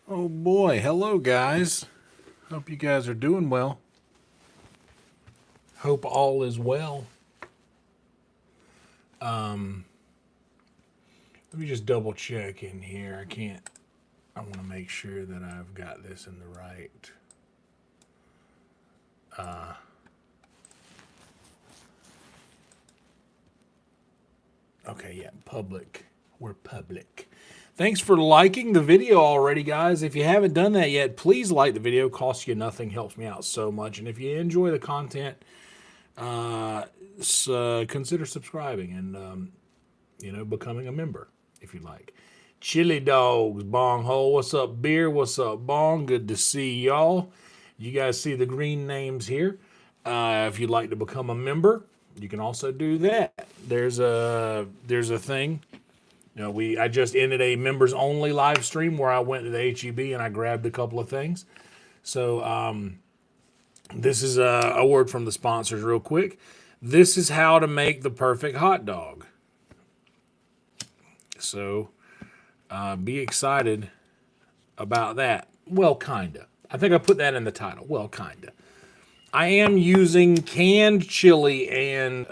Oh boy, hello guys. Hope you guys are doing well. Hope all is well. Let me just double check in here. I want to make sure that I've got this in the right. Okay, yeah, public. We're public. Thanks for liking the video already, guys. If you haven't done that yet, please like the video. Costs you nothing, helps me out so much. And if you enjoy the content, consider subscribing and becoming a member if you'd like. Chili Dogs, Bong Hole. What's up, Beer? What's up, Bong? Good to see y'all. You guys see the green names here. If you'd like to become a member, you can also do that. There's a thing. I just ended a members only live stream where I went to the HEB and I grabbed a couple of things. So this is a word from the sponsors real quick. This is how to make the perfect hot dog. So be excited about that. Well, kinda. I think I put that in the title. Well, kinda. I am using canned chili and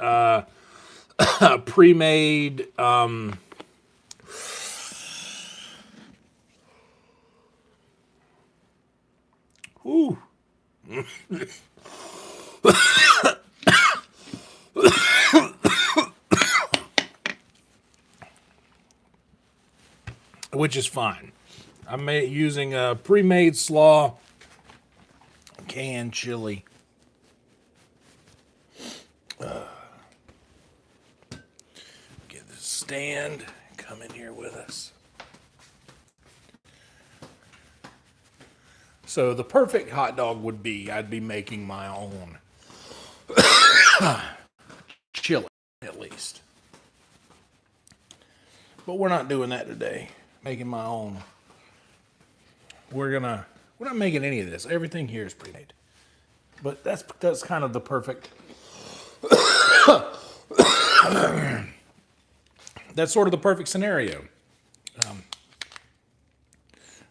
pre-made which is fine. I'm using a pre-made slaw canned chili. Get this stand. Come in here with us. So the perfect hot dog would be, I'd be making my own chili, at least. But we're not doing that today. Making my own. We're not making any of this. Everything here is pre-made. But that's kind of the perfect. That's sort of the perfect scenario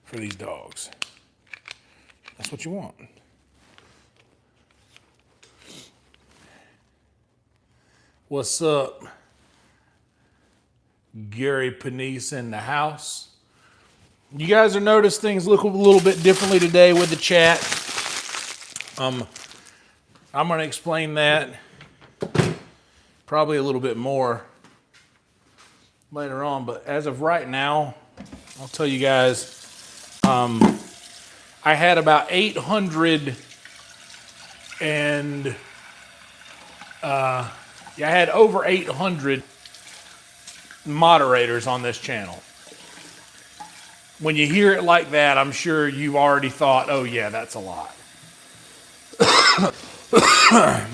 for these dogs. That's what you want. What's up? Gary Panisse in the house. You guys have noticed things look a little bit differently today with the chat. I'm going to explain that probably a little bit more later on, but as of right now, I'll tell you guys, I had about 800 and I had over 800 moderators on this channel. When you hear it like that, I'm sure you've already thought, oh yeah, that's a lot.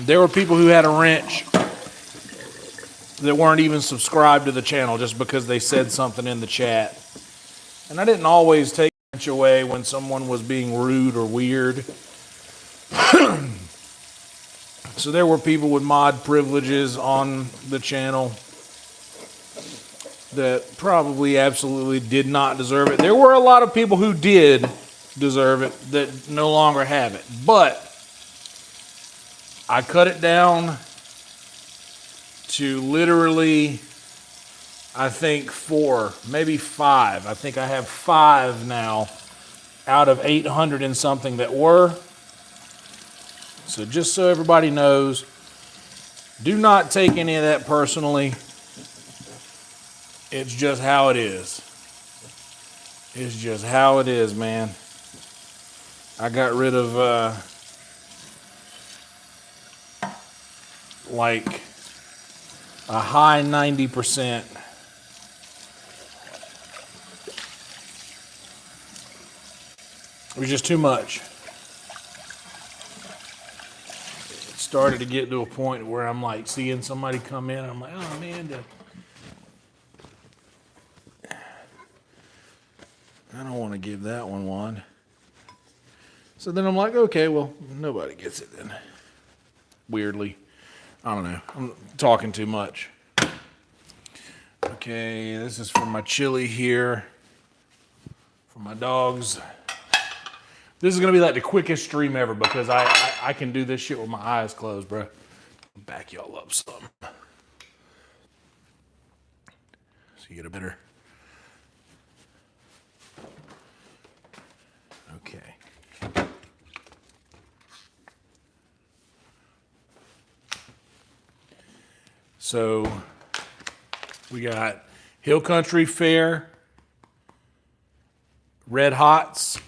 There were people who had a wrench that weren't even subscribed to the channel just because they said something in the chat. And I didn't always take a wrench away when someone was being rude or weird. So there were people with mod privileges on the channel that probably absolutely did not deserve it. There were a lot of people who did deserve it that no longer have it. But I cut it down to literally, I think 4, maybe 5. I think I have 5 now out of 800 and something that were. So just so everybody knows, do not take any of that personally. It's just how it is. It's just how it is, man. I got rid of like a high 90%. It was just too much. It started to get to a point where I'm like seeing somebody come in and I'm like, oh man, I don't want to give that one. So then I'm like, okay, well, nobody gets it then. Weirdly. I don't know. I'm talking too much. Okay, this is for my chili here. For my dogs. This is gonna be like the quickest stream ever because I can do this shit with my eyes closed, bro. Back y'all up some. So you get a better. Okay. So we got Hill Country Fair, Red Hots,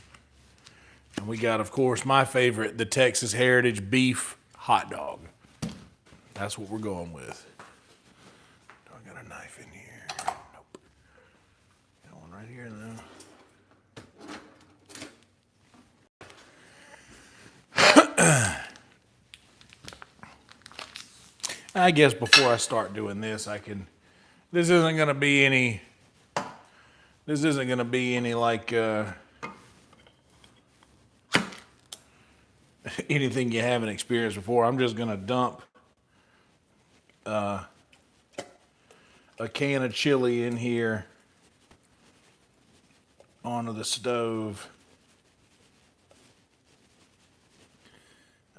and we got, of course, my favorite, the Texas Heritage Beef Hot Dog. That's what we're going with. Do I got a knife in here? Nope. Got one right here, though. I guess before I start doing this, this isn't going to be any like, anything you haven't experienced before. I'm just going to dump a can of chili in here onto the stove.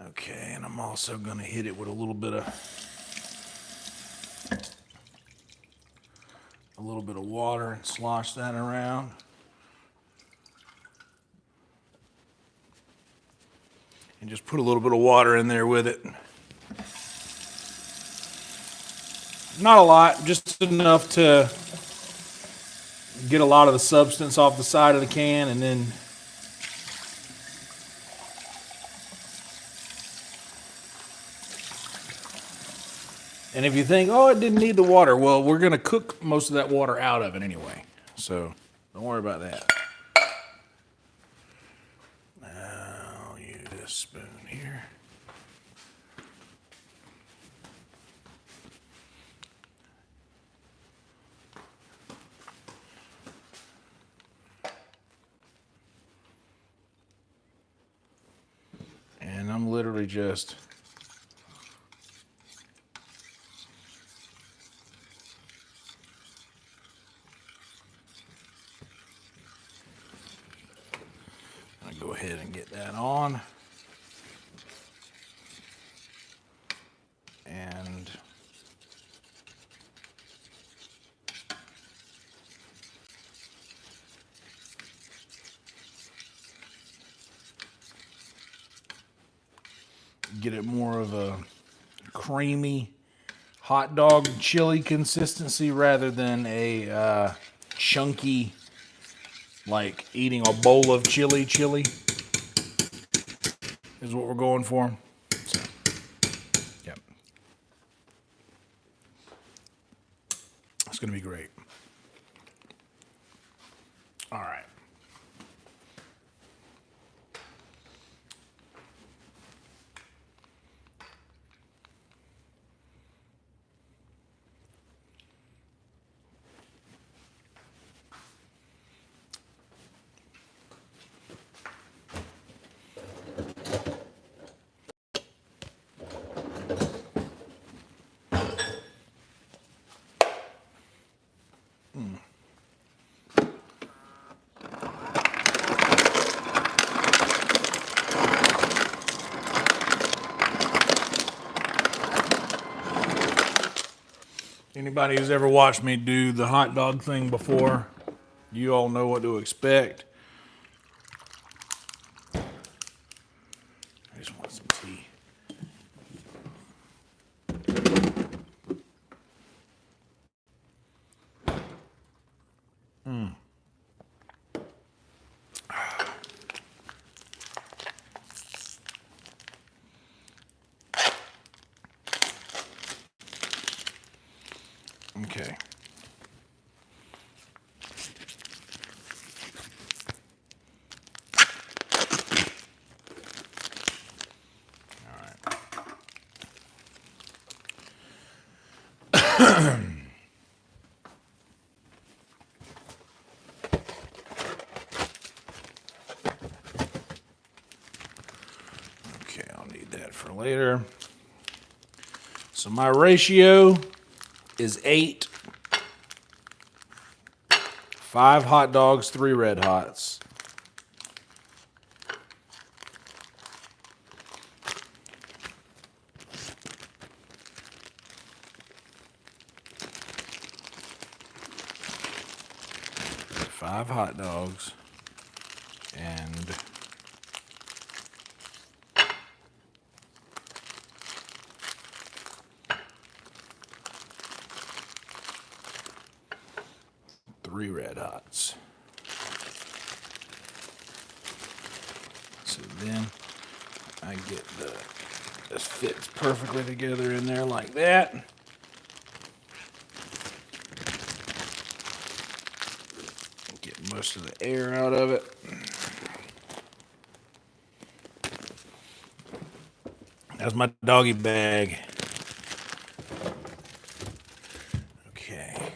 Okay, and I'm also going to hit it with a little bit of water and slosh that around. And just put a little bit of water in there with it. Not a lot, just enough to get a lot of the substance off the side of the can, and then if you think, oh, it didn't need the water, well, we're going to cook most of that water out of it anyway. So don't worry about that. Now I'll use this spoon here. And I'm literally just gonna go ahead and get that on. And get it more of a creamy hot dog chili consistency rather than a chunky, like eating a bowl of chili is what we're going for. So, yep. It's going to be great. All right. Anybody who's ever watched me do the hot dog thing before, you all know what to expect. I just want some tea. Okay. All right. Okay, I'll need that for later. So my ratio is 8. 5 hot dogs, 3 red hots. 5 hot dogs and 3 red hots. So then I get this fits perfectly together in there like that. Get most of the air out of it. That's my doggy bag. Okay.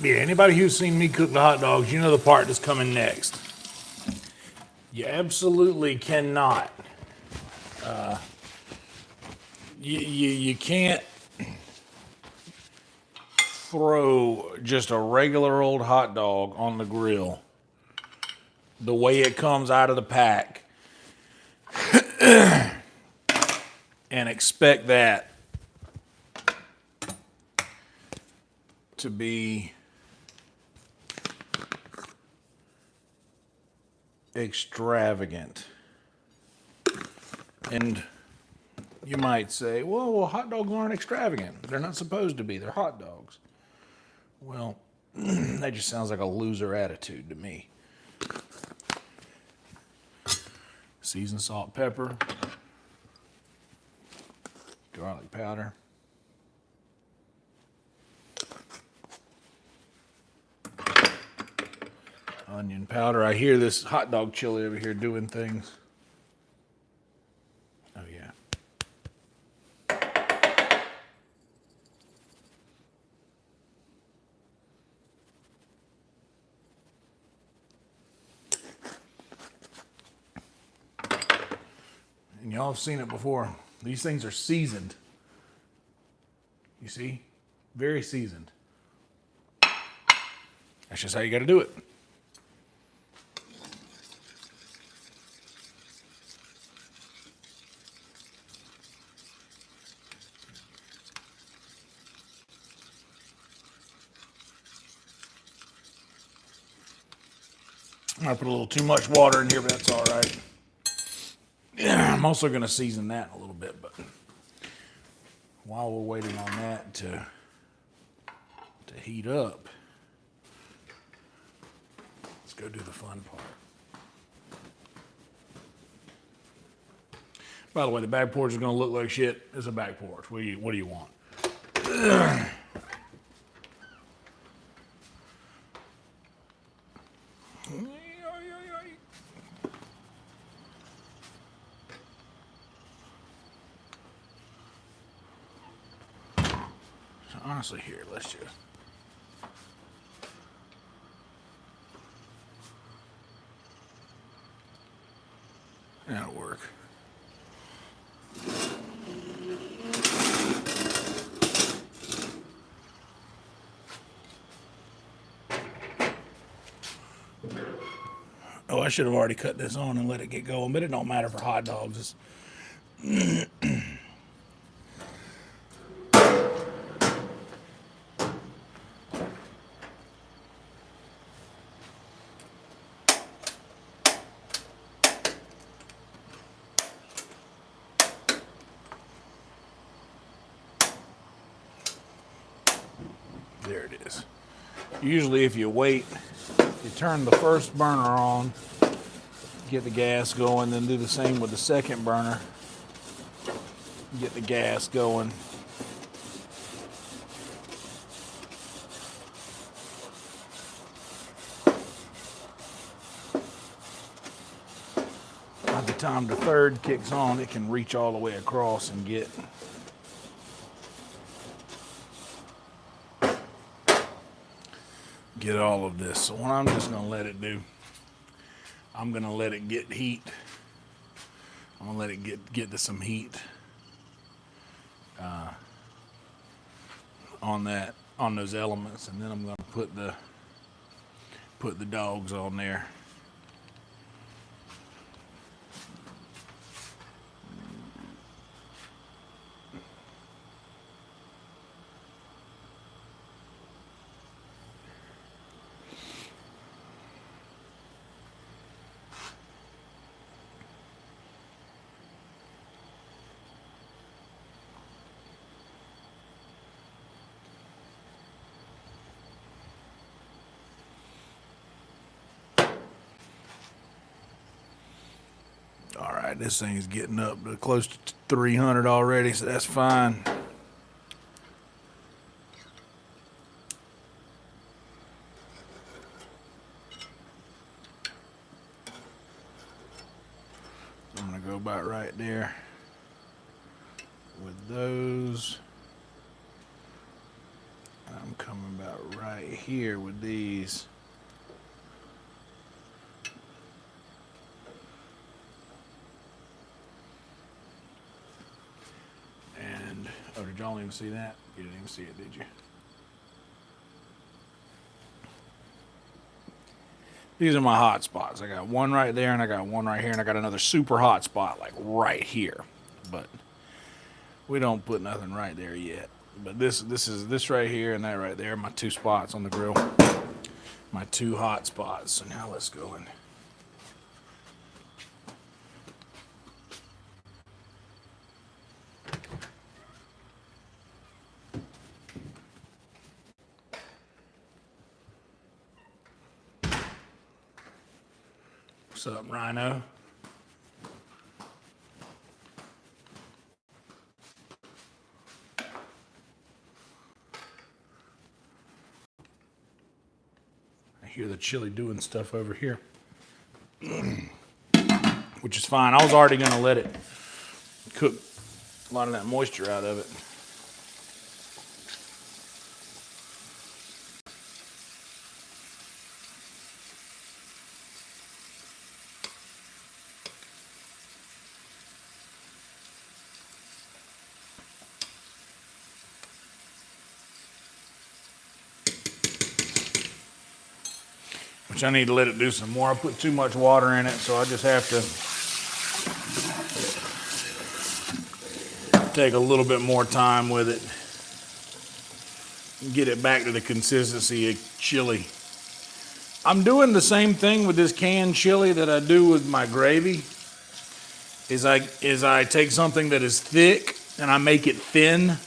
Yeah, anybody who's seen me cook the hot dogs, you know the part that's coming next. You absolutely cannot. You can't throw just a regular old hot dog on the grill the way it comes out of the pack and expect that to be extravagant. And you might say, well, hot dogs aren't extravagant. They're not supposed to be. They're hot dogs. Well, that just sounds like a loser attitude to me. Seasoned salt, pepper, garlic powder. Onion powder. I hear this hot dog chili over here doing things. Oh, yeah. And y'all have seen it before. These things are seasoned. You see? Very seasoned. That's just how you got to do it. I put a little too much water in here, but that's all right. Yeah, I'm also going to season that a little bit, but while we're waiting on that to heat up, let's go do the fun part. By the way, the back porch is going to look like shit. It's a back porch. What do you want? Honestly, here, let's just. That'll work. Oh, I should have already cut this on and let it get going, but it don't matter for hot dogs. There it is. Usually if you wait, you turn the first burner on, get the gas going, then do the same with the second burner, get the gas going. By the time the third kicks on, it can reach all the way across and get get all of this. So what I'm just gonna let it do, I'm gonna let it get heat. I'm gonna let it get to some heat on those elements, and then I'm gonna put the dogs on there. All right, this thing is getting up to close to 300 already, so that's fine. I'm gonna go about right there with those. I'm coming about right here with these. And, oh, did y'all even see that? You didn't even see it, did you? These are my hot spots. I got one right there, and I got one right here, and I got another super hot spot like right here. But we don't put nothing right there yet. But this right here and that right there, my two spots on the grill, my two hot spots. So now let's go in. What's up, Rhino? I hear the chili doing stuff over here, which is fine. I was already going to let it cook a lot of that moisture out of it. Which I need to let it do some more. I put too much water in it, so I just have to take a little bit more time with it and get it back to the consistency of chili. I'm doing the same thing with this canned chili that I do with my gravy. Is I take something that is thick and I make it thin,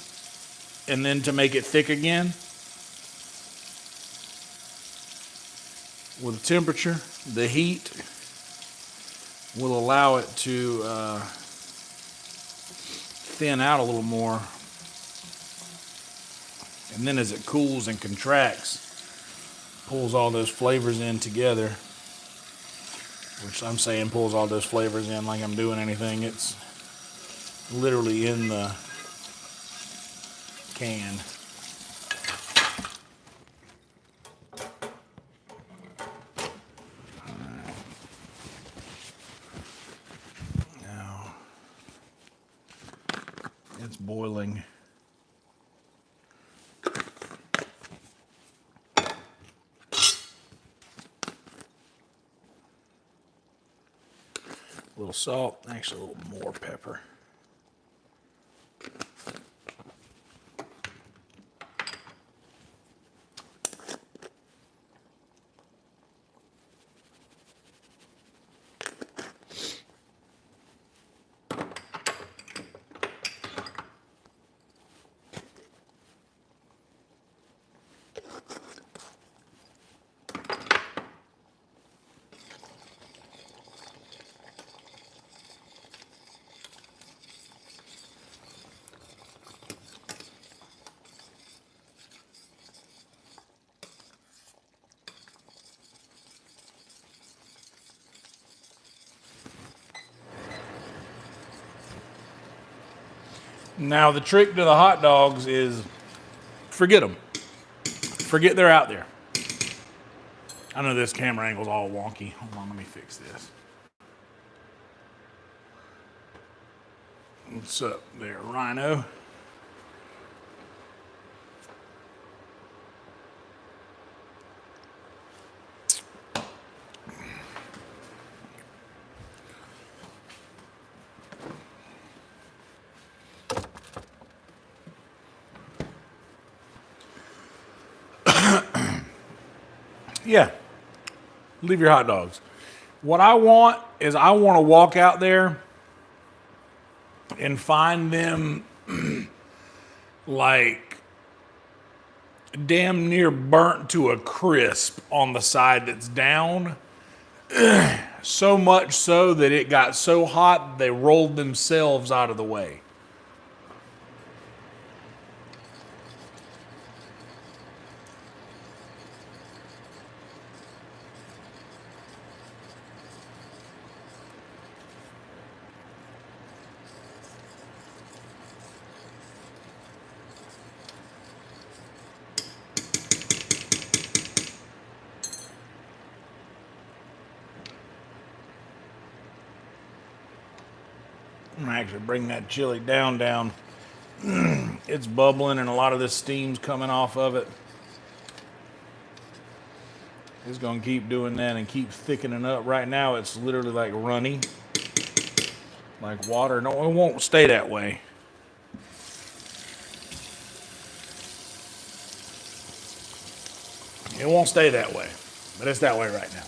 and then to make it thick again. With the temperature, the heat will allow it to thin out a little more. And then as it cools and contracts, pulls all those flavors in together. Which I'm saying pulls all those flavors in like I'm doing anything. It's literally in the can. It's boiling. A little salt, actually a little more pepper. Now the trick to the hot dogs is forget them. Forget they're out there. I know this camera angle's all wonky. Hold on, let me fix this. What's up there, Rhino? Yeah, leave your hot dogs. What I want is I want to walk out there and find them like damn near burnt to a crisp on the side that's down. So much so that it got so hot they rolled themselves out of the way. I'm gonna actually bring that chili down. It's bubbling and a lot of this steam's coming off of it. It's gonna keep doing that and keep thickening up. Right now it's literally like runny, like water. No, it won't stay that way. It won't stay that way, but it's that way right now.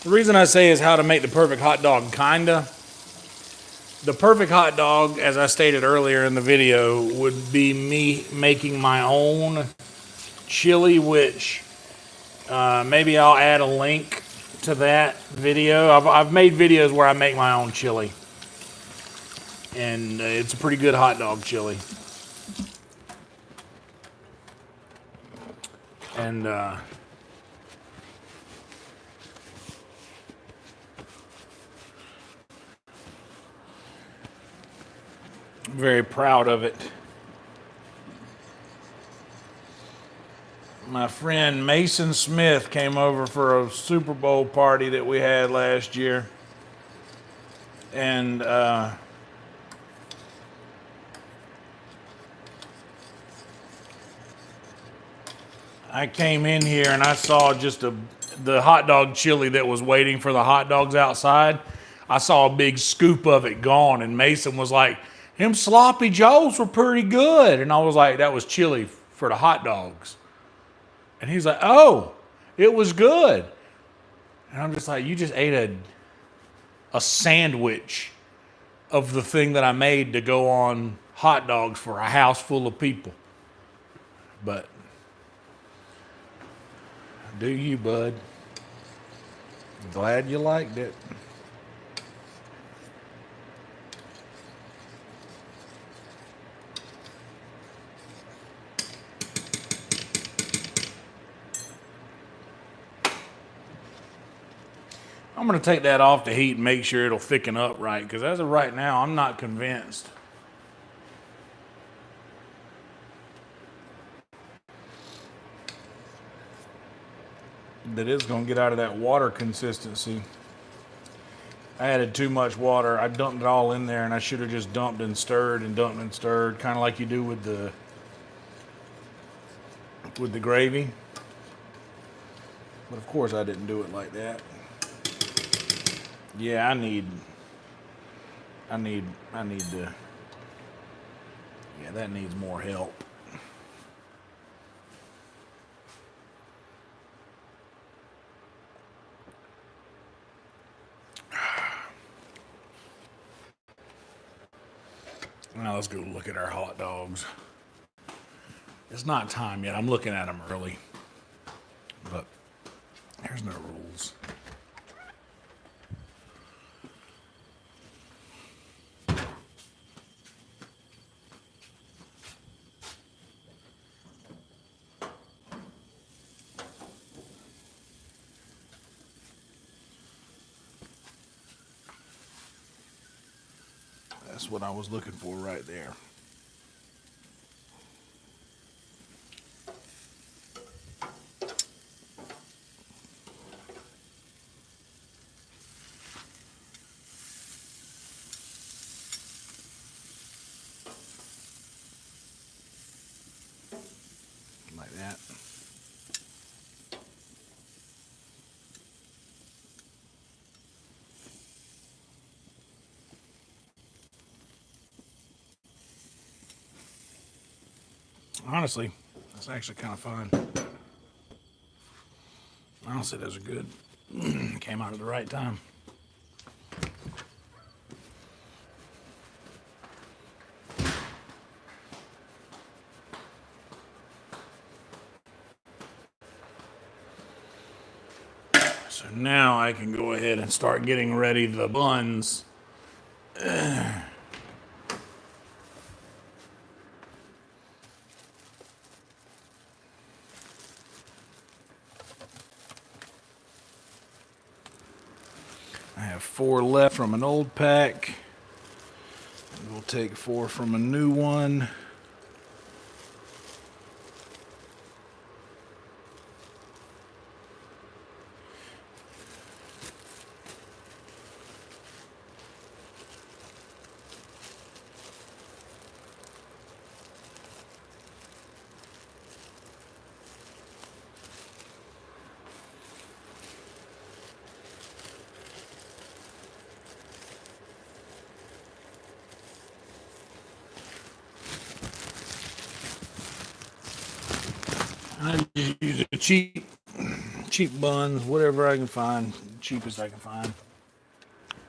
The reason I say is how to make the perfect hot dog, kinda. The perfect hot dog, as I stated earlier in the video, would be me making my own chili, which maybe I'll add a link to that video. I've made videos where I make my own chili, and it's a pretty good hot dog chili. And very proud of it. My friend Mason Smith came over for a Super Bowl party that we had last year. And I came in here and I saw just the hot dog chili that was waiting for the hot dogs outside. I saw a big scoop of it gone, and Mason was like, "Them sloppy joes were pretty good." And I was like, "That was chili for the hot dogs." And he's like, "Oh, it was good." And I'm just like, "You just ate a sandwich of the thing that I made to go on hot dogs for a house full of people." But do you, bud? Glad you liked it. I'm going to take that off the heat and make sure it'll thicken up right, because as of right now, I'm not convinced that it's going to get out of that water consistency. I added too much water. I dumped it all in there, and I should have just dumped and stirred and dumped and stirred, kind of like you do with the gravy. But of course I didn't do it like that. Yeah, I need to, yeah, that needs more help. Now let's go look at our hot dogs. It's not time yet. I'm looking at them early, but there's no rules. That's what I was looking for right there. that. Honestly, that's actually kind of fun. Honestly, those are good. Came out at the right time. So now I can go ahead and start getting ready the buns. I have 4 left from an old pack. We'll take 4 from a new one. I just use the cheap buns, whatever I can find, cheapest I can find,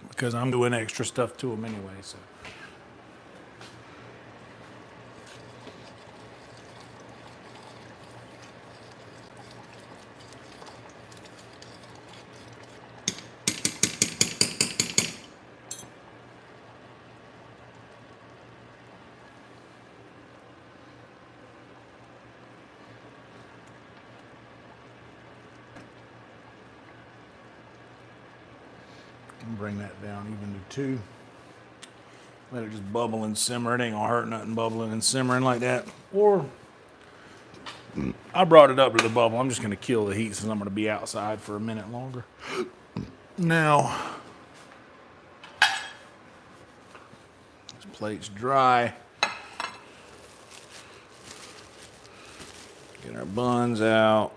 because I'm doing extra stuff to them anyway. So. Bring that down even to 2. Let it just bubble and simmer. It ain't gonna hurt nothing bubbling and simmering like that. Or I brought it up to the bubble. I'm just gonna kill the heat since I'm gonna be outside for a minute longer. Now, this plate's dry. Get our buns out.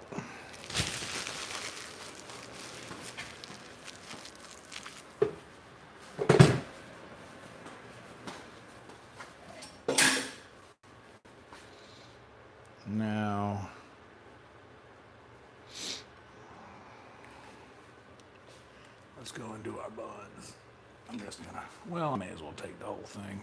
Now, let's go and do our buns. I'm just gonna, well, I may as well take the whole thing.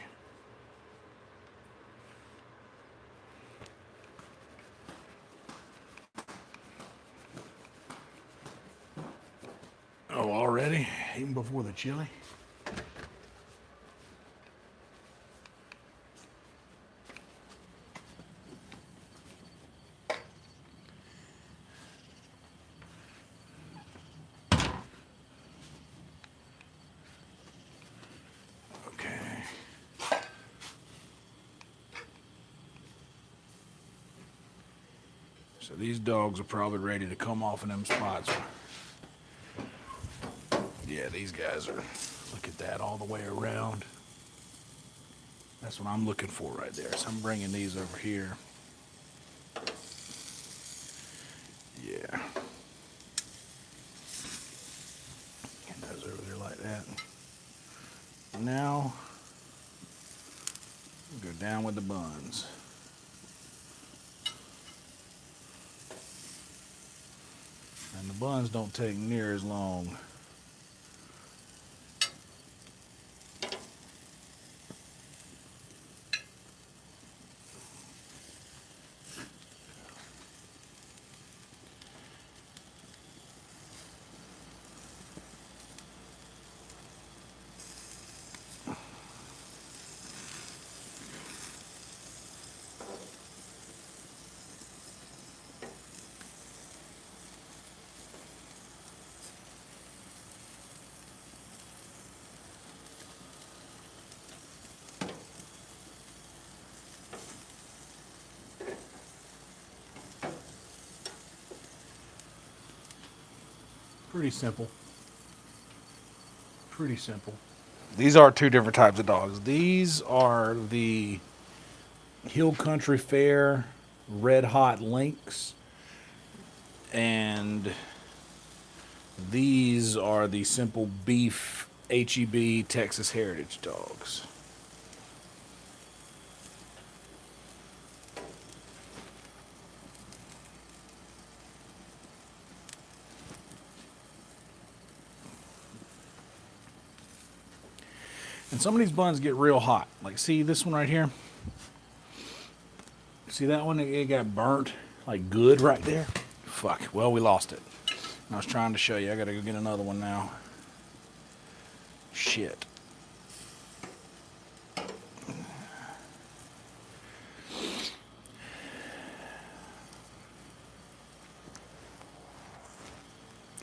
Oh, already? Even before the chili? So these dogs are probably ready to come off in them spots. Yeah, these guys are, look at that, all the way around. That's what I'm looking for right there. So I'm bringing these over here. Yeah. Get those over there like that. Now, go down with the buns. And the buns don't take near as long. Pretty simple. Pretty simple. These are 2 different types of dogs. These are the Hill Country Fair red hot links. And these are the simple beef HEB Texas Heritage dogs. And some of these buns get real hot. Like, see this one right here? See that one? It got burnt, like good right there. Fuck. Well, we lost it. I was trying to show you. I gotta go get another one now. Shit.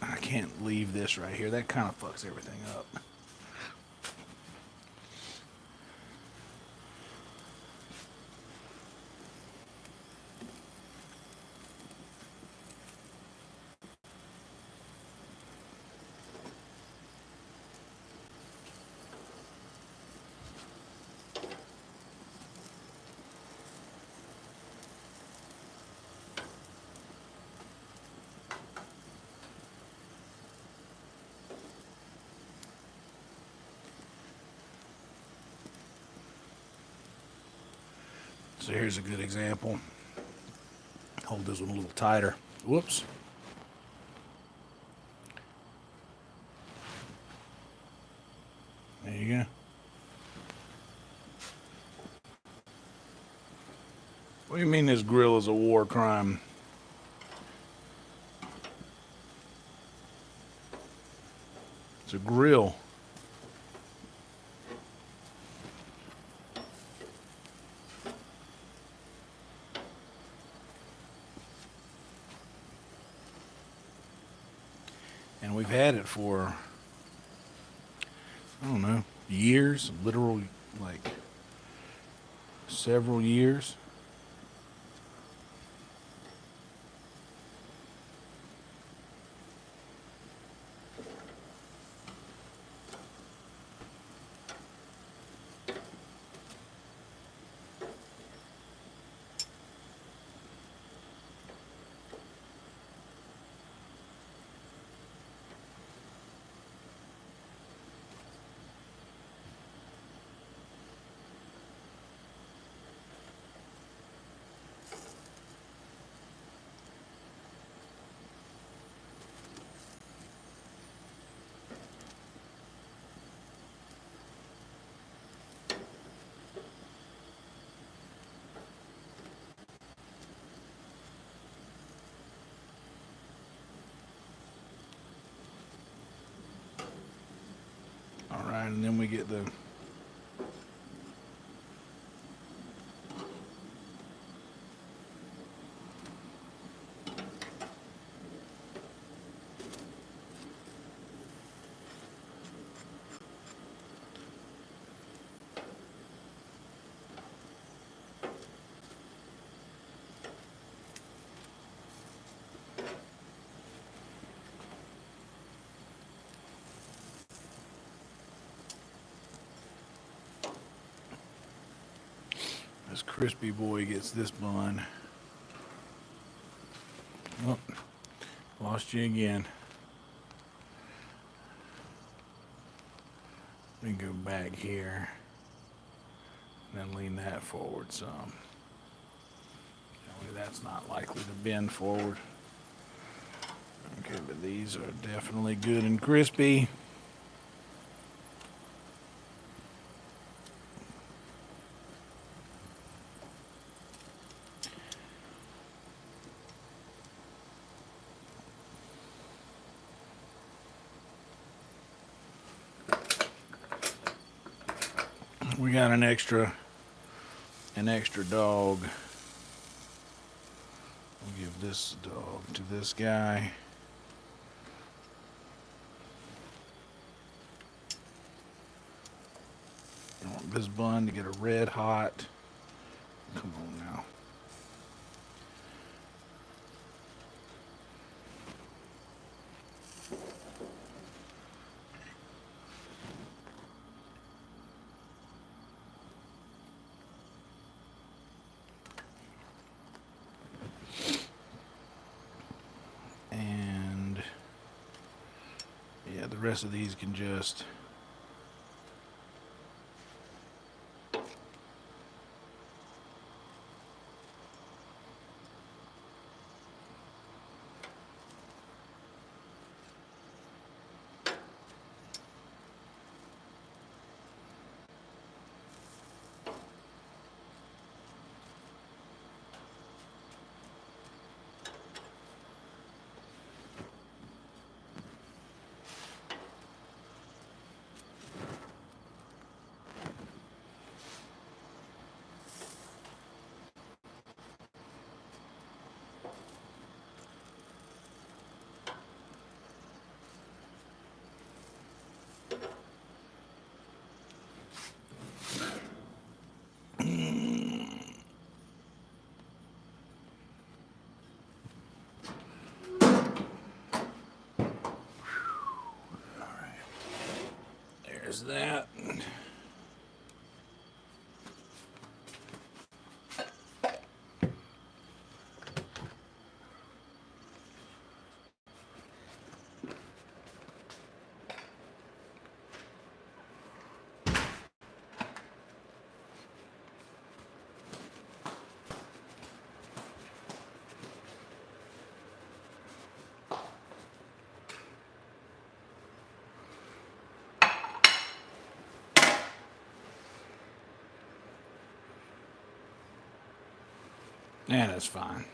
I can't leave this right here. That kind of fucks everything up. So here's a good example. Hold this one a little tighter. Whoops. There you go. What do you mean this grill is a war crime? It's a grill. And we've had it for, I don't know, years, literal, like, several years. All right, and then we get the this crispy boy gets this bun. Oh, lost you again. Let me go back here. And then lean that forward some. That way that's not likely to bend forward. Okay, but these are definitely good and crispy. We got an extra dog. We'll give this dog to this guy. I want this bun to get a red hot. Come on now. rest of these can just... There's that. Yeah, that's fine.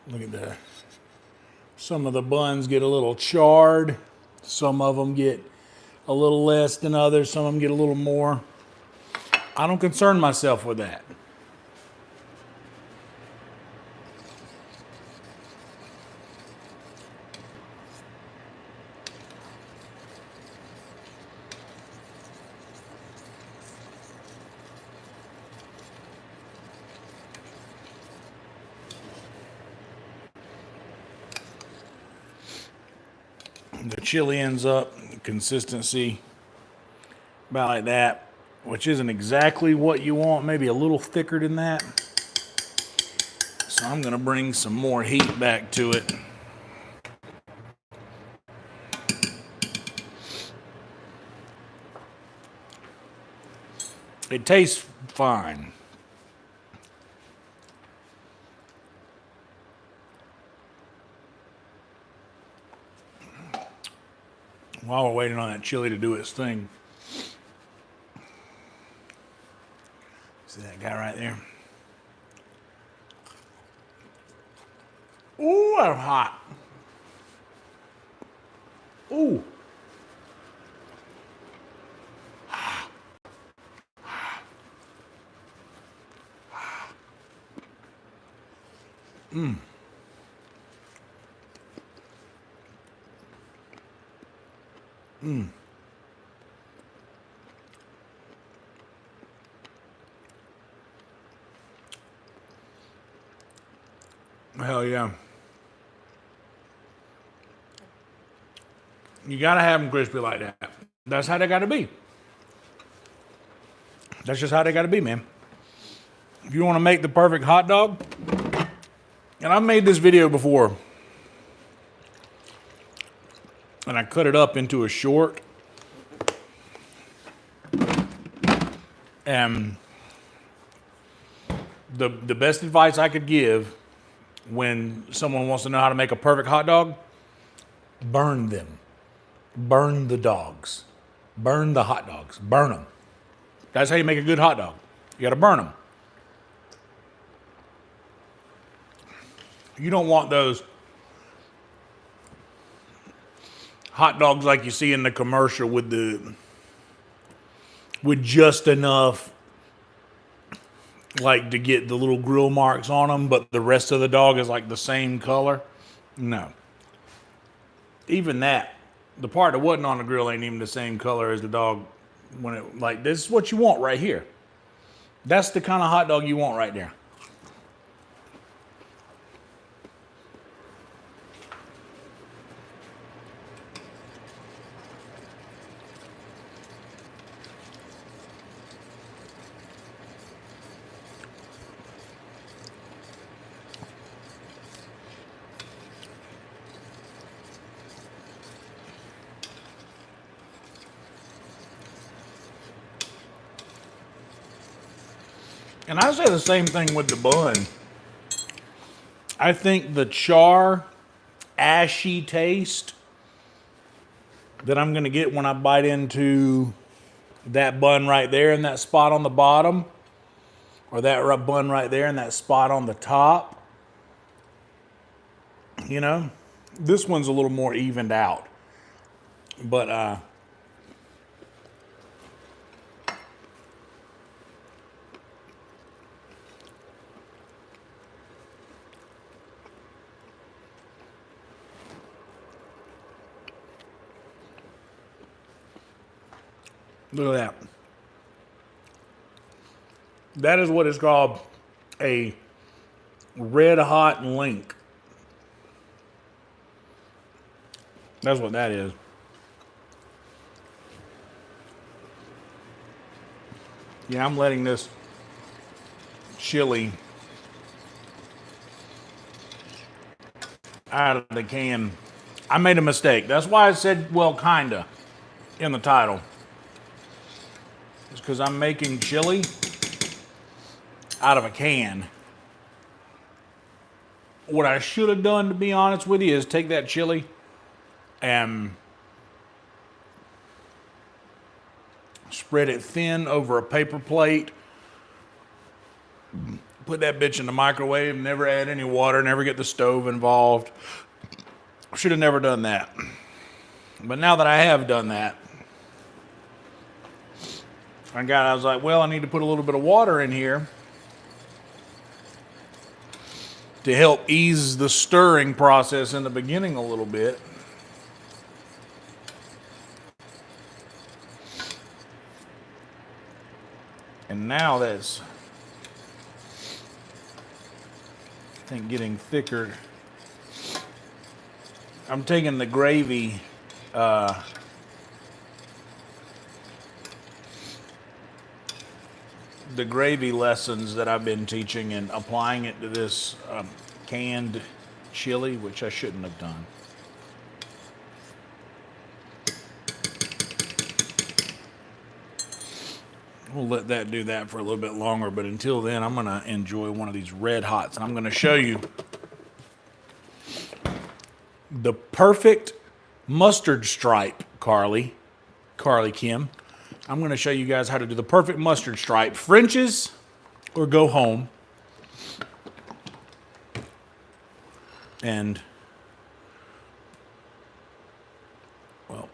Look at that. Some of the buns get a little charred. Some of them get a little less than others. Some of them get a little more. I don't concern myself with that. The chili ends up consistency about like that, which isn't exactly what you want, maybe a little thicker than that. So I'm going to bring some more heat back to it. It tastes fine. While we're waiting on that chili to do its thing. See that guy right there? Ooh, that's hot. Ooh. Mmm. Mmm. Hell yeah. You gotta have them crispy like that. That's how they gotta be. That's just how they gotta be, man. If you wanna make the perfect hot dog, and I've made this video before, and I cut it up into a short, and the best advice I could give when someone wants to know how to make a perfect hot dog, burn them. Burn the dogs. Burn the hot dogs. Burn them. That's how you make a good hot dog. You gotta burn them. You don't want those hot dogs like you see in the commercial with just enough like to get the little grill marks on them, but the rest of the dog is like the same color. No. Even that, the part that wasn't on the grill ain't even the same color as the dog when it, like, this is what you want right here. That's the kind of hot dog you want right there. And I say the same thing with the bun. I think the char, ashy taste that I'm going to get when I bite into that bun right there and that spot on the bottom, or that bun right there and that spot on the top, you know, this one's a little more evened out. But look at that. That is what is called a red hot link. That's what that is. Yeah, I'm letting this chili out of the can. I made a mistake. That's why I said, well, kinda, in the title. It's because I'm making chili out of a can. What I should have done, to be honest with you, is take that chili and spread it thin over a paper plate. Put that bitch in the microwave, never add any water, never get the stove involved. Should have never done that. But now that I have done that, I was like, well, I need to put a little bit of water in here to help ease the stirring process in the beginning a little bit. And now that's, I think, getting thicker. I'm taking the gravy, lessons that I've been teaching and applying it to this canned chili, which I shouldn't have done. We'll let that do that for a little bit longer, but until then, I'm going to enjoy one of these red hots, and I'm going to show you the perfect mustard stripe, Carly Kim. I'm going to show you guys how to do the perfect mustard stripe. French's or go home. And, well,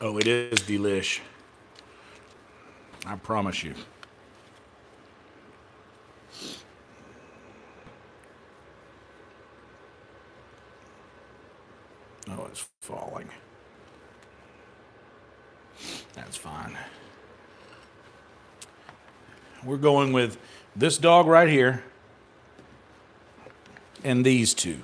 oh, it is delish. I promise you. Oh, it's falling. That's fine. We're going with this dog right here and these two.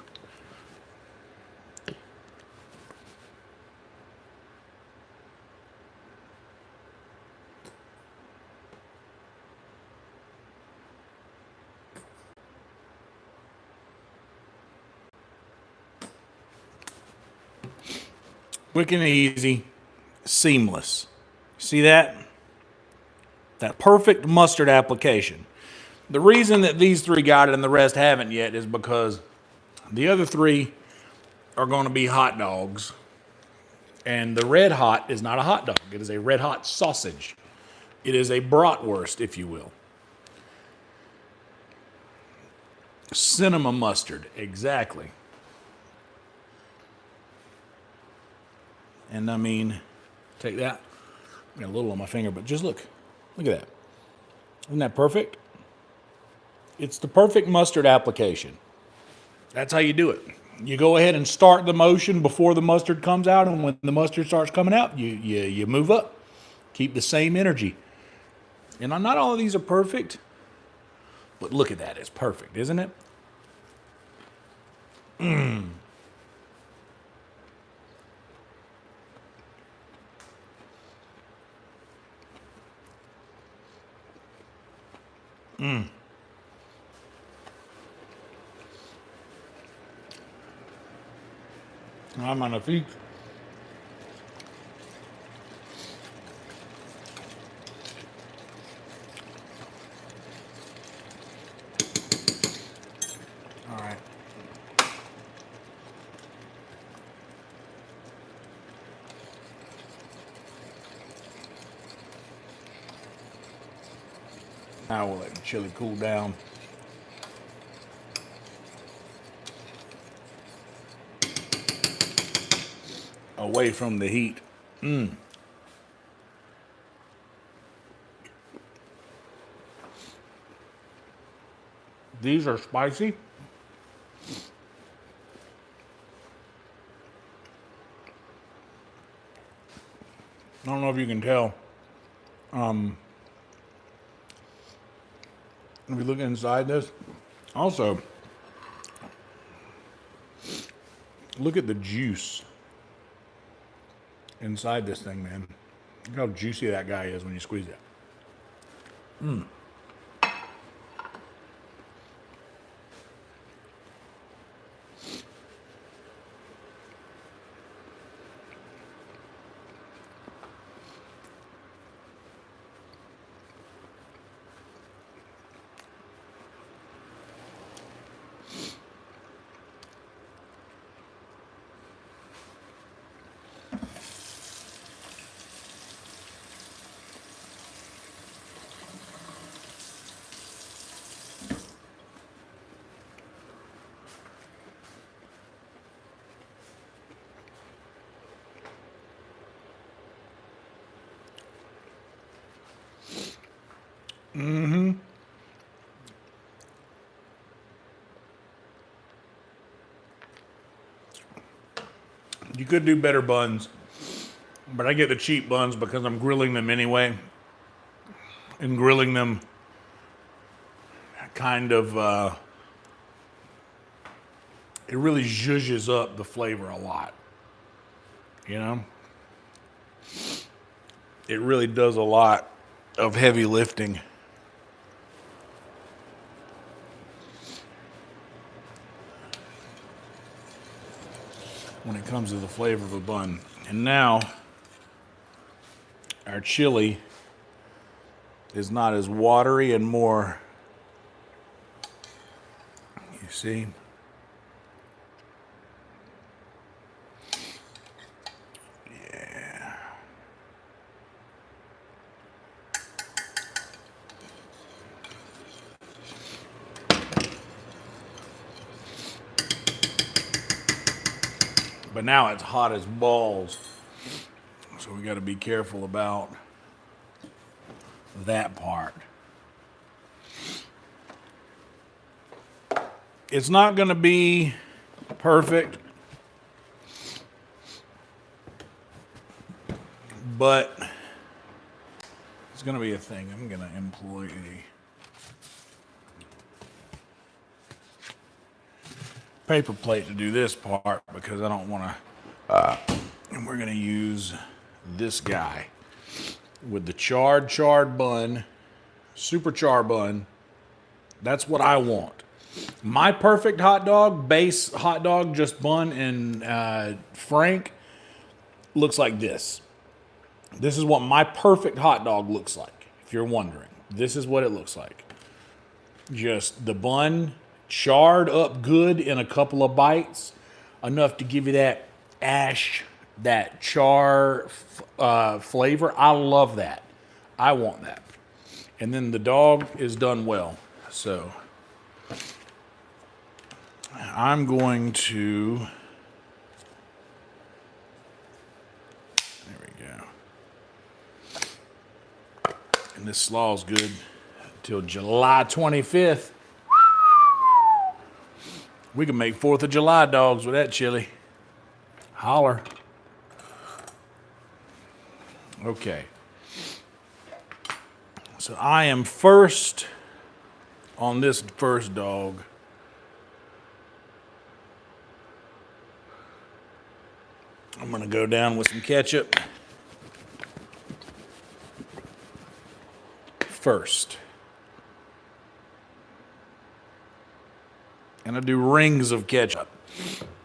Quick and easy, seamless. See that? That perfect mustard application. The reason that these three got it and the rest haven't yet is because the other three are going to be hot dogs. And the red hot is not a hot dog. It is a red hot sausage. It is a bratwurst, if you will. Cinema mustard, exactly. And I mean, take that. I got a little on my finger, but just look. Look at that. Isn't that perfect? It's the perfect mustard application. That's how you do it. You go ahead and start the motion before the mustard comes out, and when the mustard starts coming out, you move up. Keep the same energy. And not all of these are perfect, but look at that. It's perfect, isn't it? Mmm. Mmm. I'm on a feet. Now we'll let the chili cool down. Away from the heat. These are spicy. I don't know if you can tell. If you look inside this, also, look at the juice inside this thing, man. Look how juicy that guy is when you squeeze it. You could do better buns, but I get the cheap buns because I'm grilling them anyway. And grilling them kind of, it really zhuzhes up the flavor a lot. You know? It really does a lot of heavy lifting. When it comes to the flavor of a bun. And now our chili is not as watery and more, you see? Yeah. But now it's hot as balls. So we got to be careful about that part. It's not going to be perfect, but it's going to be a thing. I'm going to employ a paper plate to do this part because I don't want to, and we're going to use this guy with the charred bun, super char bun. That's what I want. My perfect hot dog, base hot dog, just bun and Frank, looks like this. This is what my perfect hot dog looks like, if you're wondering. This is what it looks like. Just the bun charred up good in a couple of bites, enough to give you that ash, that char flavor. I love that. I want that. And then the dog is done well. So I'm going to, there we go. And this slaw's good till July 25th. We can make 4th of July dogs with that chili. Holler. Okay. So I am first on this first dog. I'm going to go down with some ketchup first. And I do rings of ketchup.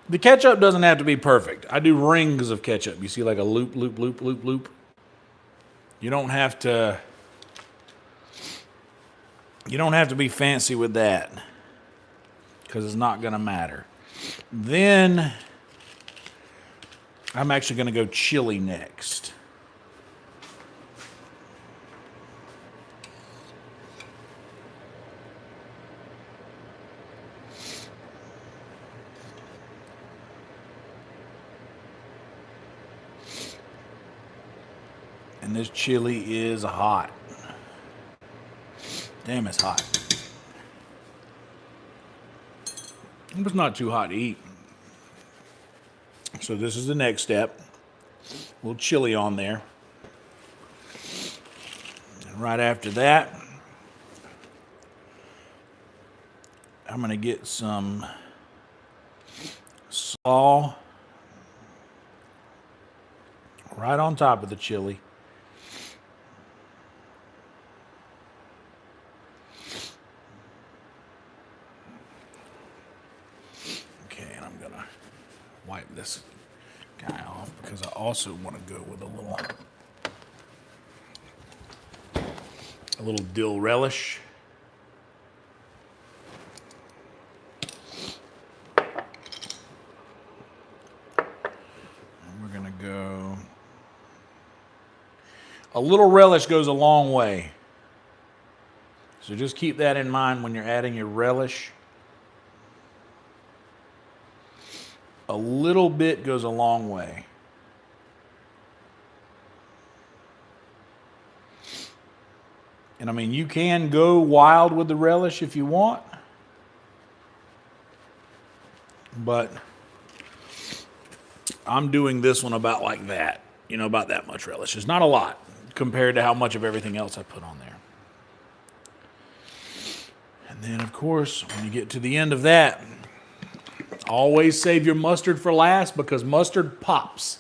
The ketchup doesn't have to be perfect. I do rings of ketchup. You see like a loop, loop, loop, loop, loop. You don't have to be fancy with that because it's not going to matter. Then I'm actually going to go chili next. And this chili is hot. Damn, it's hot. It's not too hot to eat. So this is the next step. A little chili on there. And right after that, I'm going to get some slaw right on top of the chili. Okay, and I'm going to wipe this guy off because I also want to go with a little dill relish. A little relish goes a long way. So just keep that in mind when you're adding your relish. A little bit goes a long way. And I mean, you can go wild with the relish if you want. But I'm doing this one about like that. You know, about that much relish. It's not a lot compared to how much of everything else I put on there. And then, of course, when you get to the end of that, always save your mustard for last because mustard pops.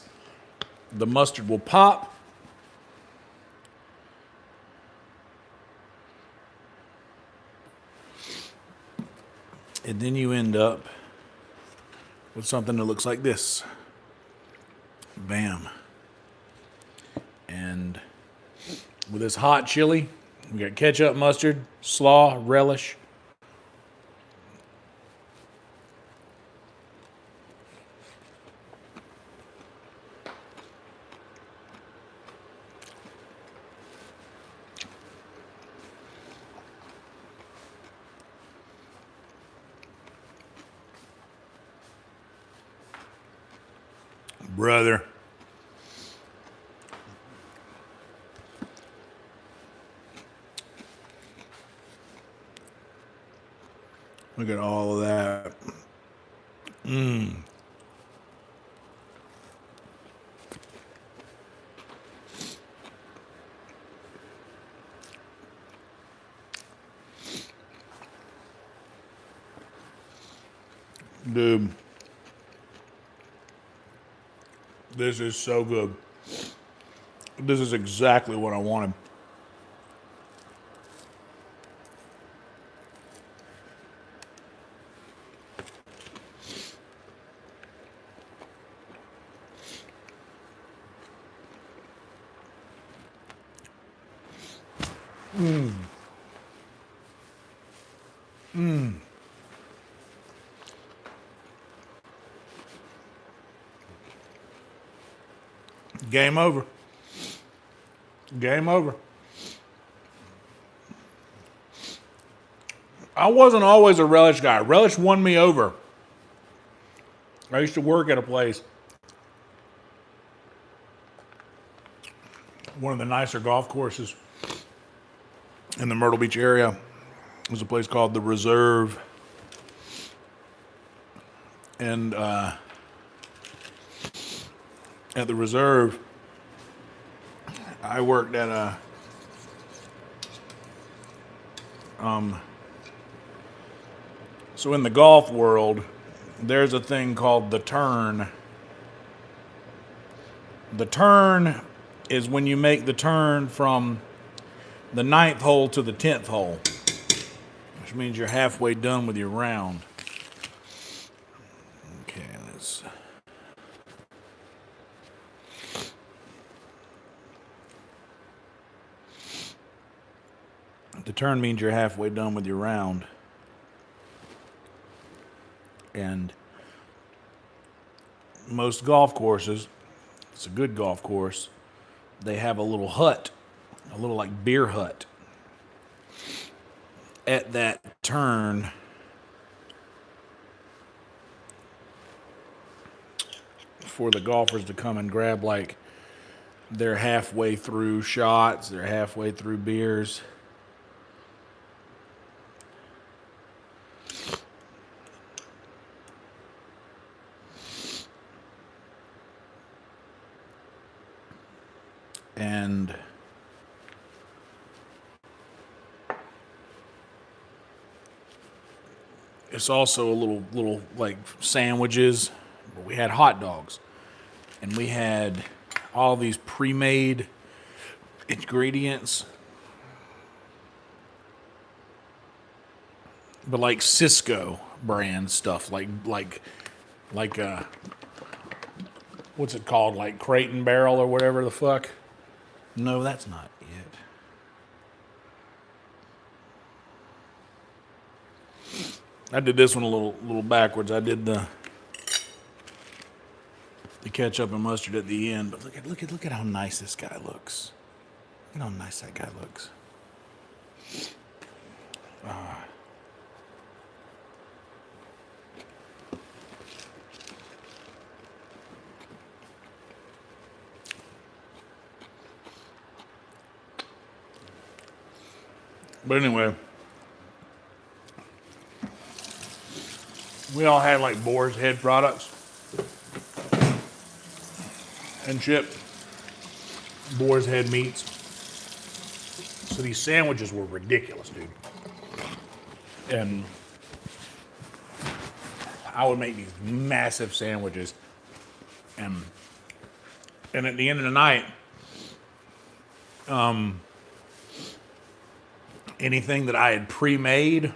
The mustard will pop. And then you end up with something that looks like this. Bam. And with this hot chili, we got ketchup, mustard, slaw, relish. Brother. Look at all of that. Mmm. Dude. This is so good. This is exactly what I wanted. Mmm. Mmm. Game over. Game over. I wasn't always a relish guy. Relish won me over. I used to work at a place, one of the nicer golf courses in the Myrtle Beach area. It was a place called The Reserve. And at The Reserve, I worked at a so in the golf world, there's a thing called the turn. The turn is when you make the turn from the 9th hole to the 10th hole, which means you're halfway done with your round. Okay, let's... The turn means you're halfway done with your round. And most golf courses, it's a good golf course, they have a little hut, a little like beer hut at that turn for the golfers to come and grab like They're halfway through shots. They're halfway through beers. And it's also a little like sandwiches. But we had hot dogs, and we had all these pre-made ingredients, but like Cisco brand stuff, like what's it called, like Crate and Barrel or whatever the fuck. No, that's not it. I did this one a little backwards. I did the ketchup and mustard at the end. But look at how nice this guy looks. Look at how nice that guy looks. But anyway, we all had like Boar's Head products and shit. Boar's Head meats. So these sandwiches were ridiculous, dude. And I would make these massive sandwiches. And at the end of the night, anything that I had pre-made,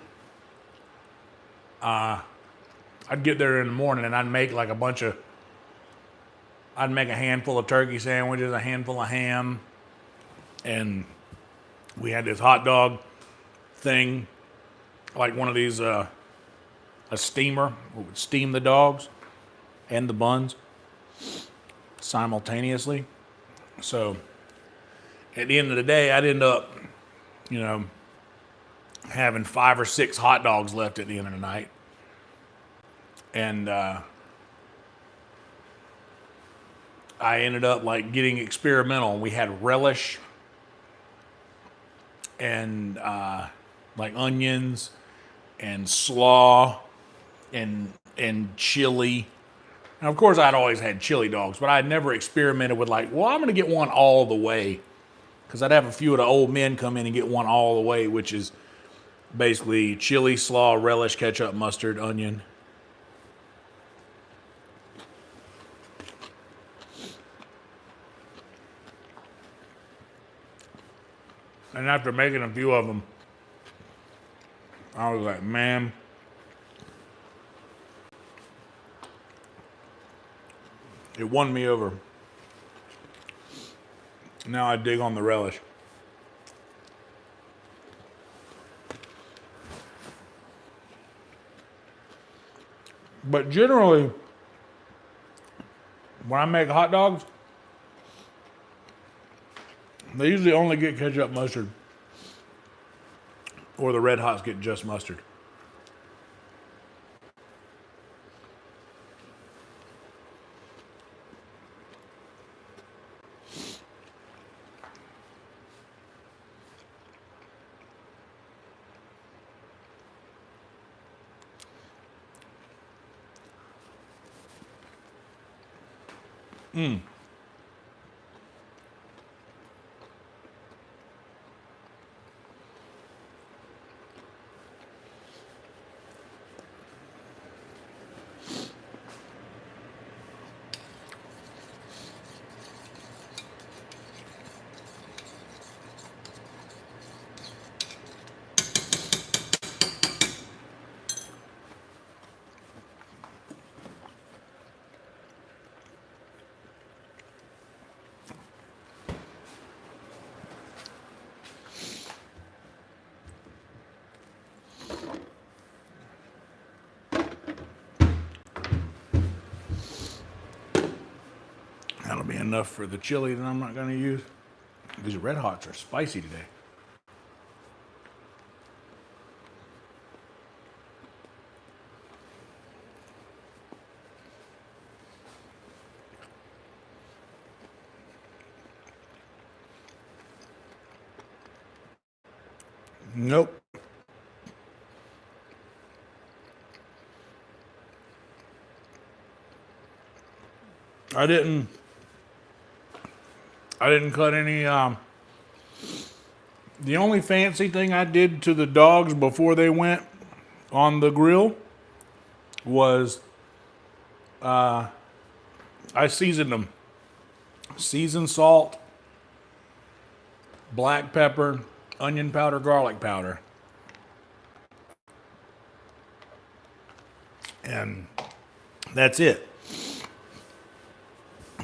I'd get there in the morning and I'd make like I'd make a handful of turkey sandwiches, a handful of ham, and we had this hot dog thing, like one of these, a steamer. We would steam the dogs and the buns simultaneously. So at the end of the day, I'd end up, having 5 or 6 hot dogs left at the end of the night. And I ended up like getting experimental. We had relish and like onions and slaw and chili. And of course I'd always had chili dogs, but I'd never experimented with like, well, I'm gonna get one all the way. Because I'd have a few of the old men come in and get one all the way, which is basically chili, slaw, relish, ketchup, mustard, onion. And after making a few of them, I was like, man, it won me over. Now I dig on the relish. But generally, when I make hot dogs, they usually only get ketchup, mustard, or the Red Hots get just mustard. That'll be enough for the chili that I'm not going to use. These Red Hots are spicy today. Nope. I didn't cut any. The only fancy thing I did to the dogs before they went on the grill was I seasoned them. Seasoned salt, black pepper, onion powder, garlic powder. And that's it.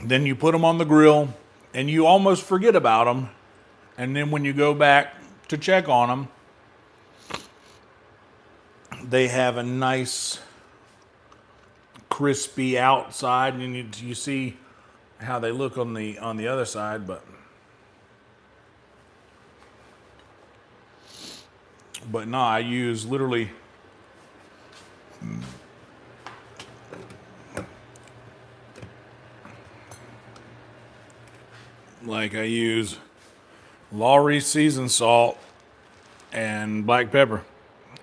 Then you put them on the grill and you almost forget about them. And then when you go back to check on them, they have a nice crispy outside, and you see how they look on the other side, but no, I use literally I use Lawry's seasoned salt and black pepper.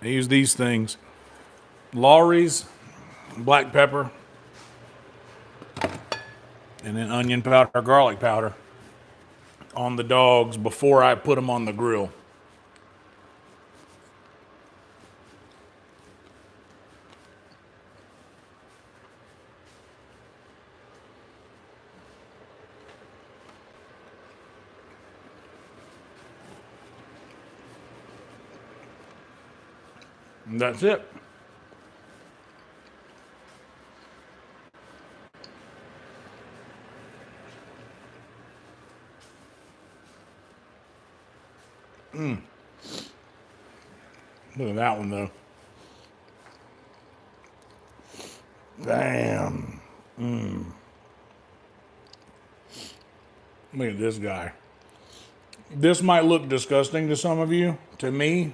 I use these things. Lawry's, black pepper, and then onion powder, garlic powder on the dogs before I put them on the grill. And that's it. Look at that one, though. Damn. Look at this guy. This might look disgusting to some of you. To me,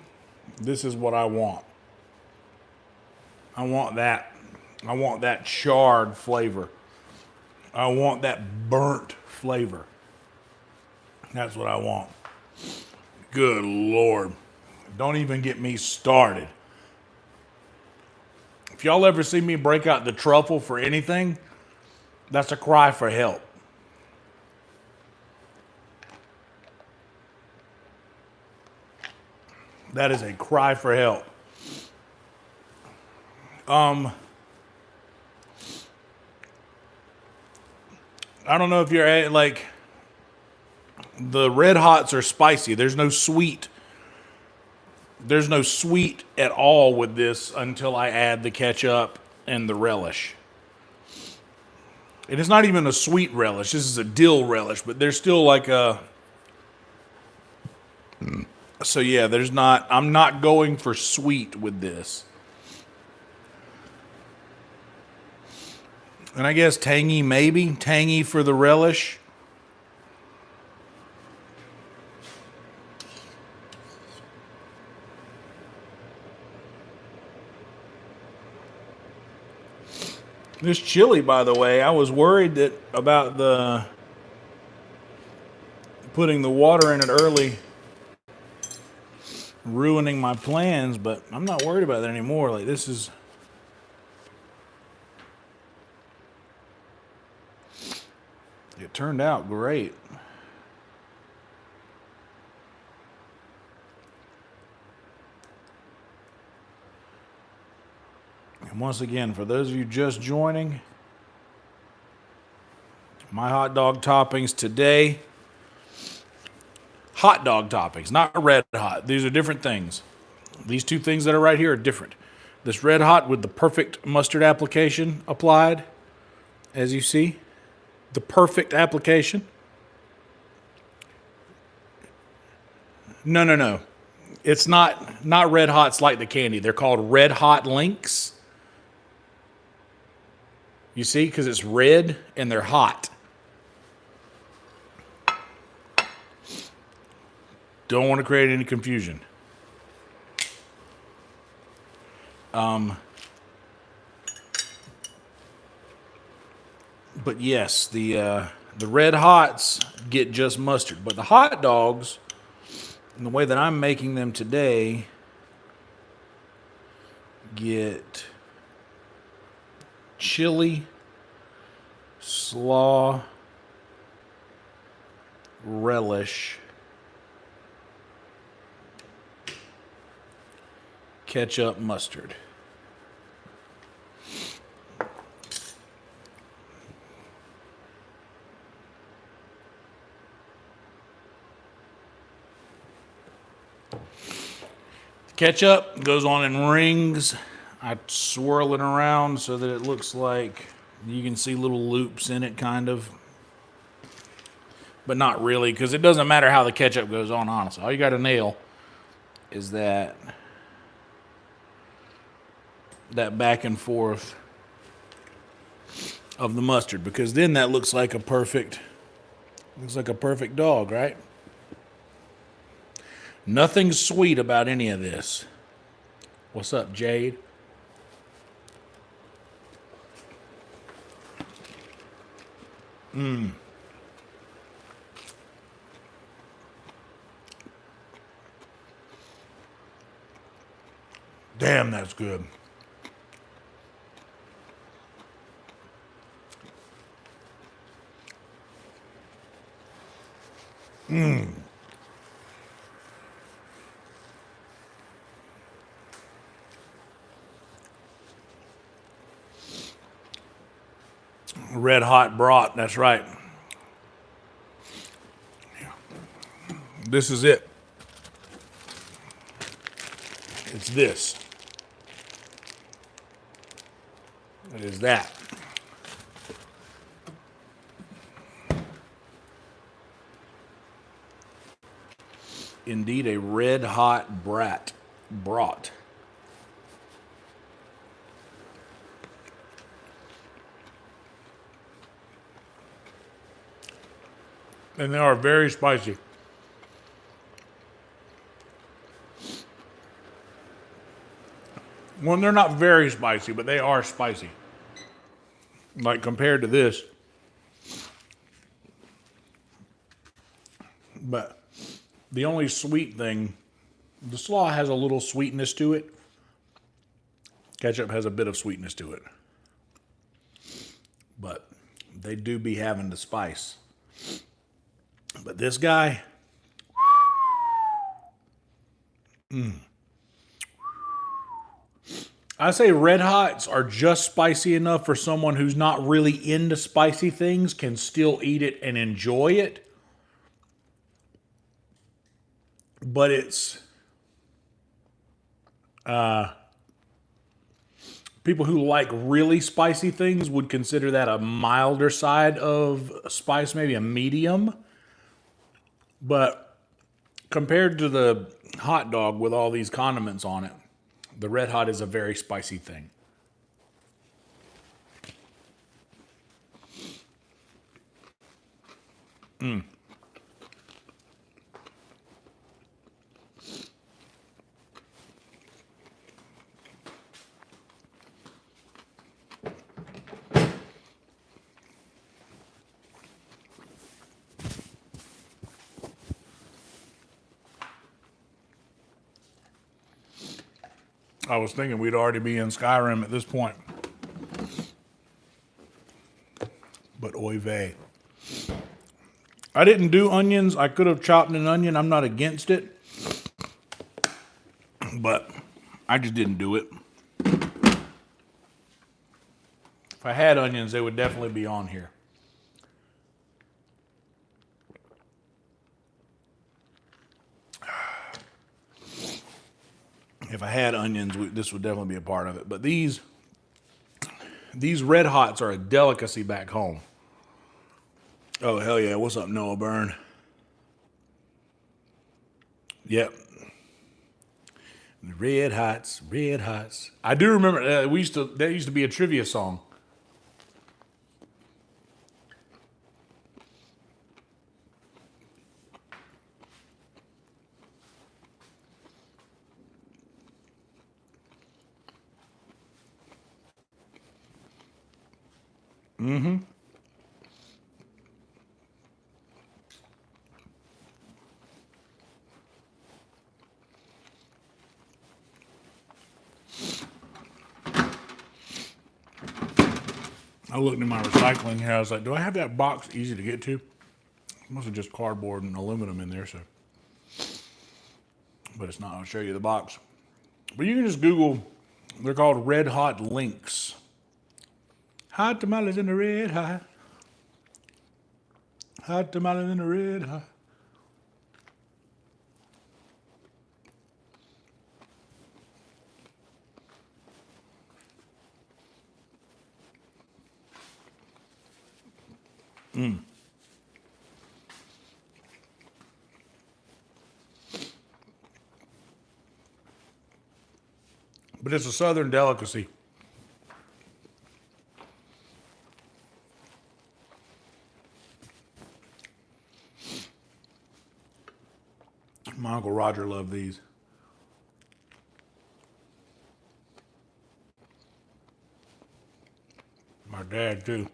this is what I want. I want that. I want that charred flavor. I want that burnt flavor. That's what I want. Good Lord. Don't even get me started. If y'all ever see me break out the truffle for anything, that's a cry for help. That is a cry for help. I don't know if you're like, the Red Hots are spicy. There's no sweet. There's no sweet at all with this until I add the ketchup and the relish. And it's not even a sweet relish. This is a dill relish, but there's still like a... So yeah, there's not... I'm not going for sweet with this. And I guess tangy, maybe. Tangy for the relish. This chili, by the way, I was worried that about the putting the water in it early ruining my plans, but I'm not worried about that anymore. Like, this is... It turned out great. And once again, for those of you just joining, my hot dog toppings today, hot dog toppings, not red hot. These are different things. These two things that are right here are different. This red hot with the perfect mustard application applied, as you see. The perfect application. No. It's not red hots like the candy. They're called Red Hot Links. You see, because it's red and they're hot. Don't want to create any confusion. But yes, the red hots get just mustard. But the hot dogs, And the way that I'm making them today, get chili, slaw, relish, ketchup, mustard. Ketchup goes on in rings. I swirl it around so that it looks like you can see little loops in it, kind of. But not really, because it doesn't matter how the ketchup goes on, honestly. All you got to nail is that back and forth of the mustard, because then that looks like a perfect dog, right? Nothing sweet about any of this. What's up, Jade? Damn, that's good. Red hot brat, that's right. This is it. It's this. It is that. Indeed, a red hot brat. And they are very spicy. Well, they're not very spicy, but they are spicy. Like compared to this. But the only sweet thing, the slaw has a little sweetness to it. Ketchup has a bit of sweetness to it. But they do be having the spice. But this guy, I say red hots are just spicy enough for someone who's not really into spicy things can still eat it and enjoy it. But it's people who like really spicy things would consider that a milder side of spice, maybe a medium. But compared to the hot dog with all these condiments on it, the red hot is a very spicy thing. I was thinking we'd already be in Skyrim at this point. But oy vey. I didn't do onions. I could have chopped an onion. I'm not against it. But I just didn't do it. If I had onions, they would definitely be on here. If I had onions, this would definitely be a part of it. But these red hots are a delicacy back home. Oh, hell yeah. What's up, Noah Byrne? Yep. Red hots, red hots. I do remember that used to be a trivia song. I looked in my recycling here. I was like, do I have that box easy to get to? Mostly just cardboard and aluminum in there, so. But it's not. I'll show you the box. But you can just Google, they're called Red Hot Links. Hot tamales in the red hot. Hot tamales in the red hot. But it's a southern delicacy. My Uncle Roger loved these. My dad too.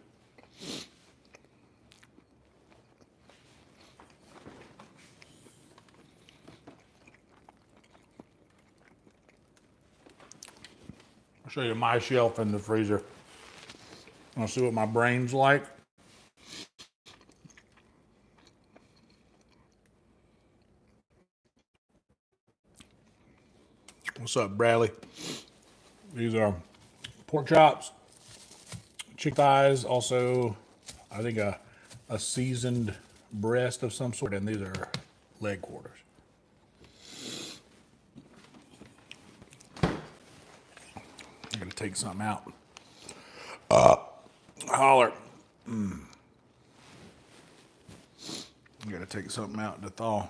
I'll show you my shelf in the freezer. I'll see what my brain's like. What's up, Bradley? These are pork chops, chicken thighs, also, I think a seasoned breast of some sort, and these are leg quarters. I'm gonna take something out. Holler. I gotta take something out to thaw.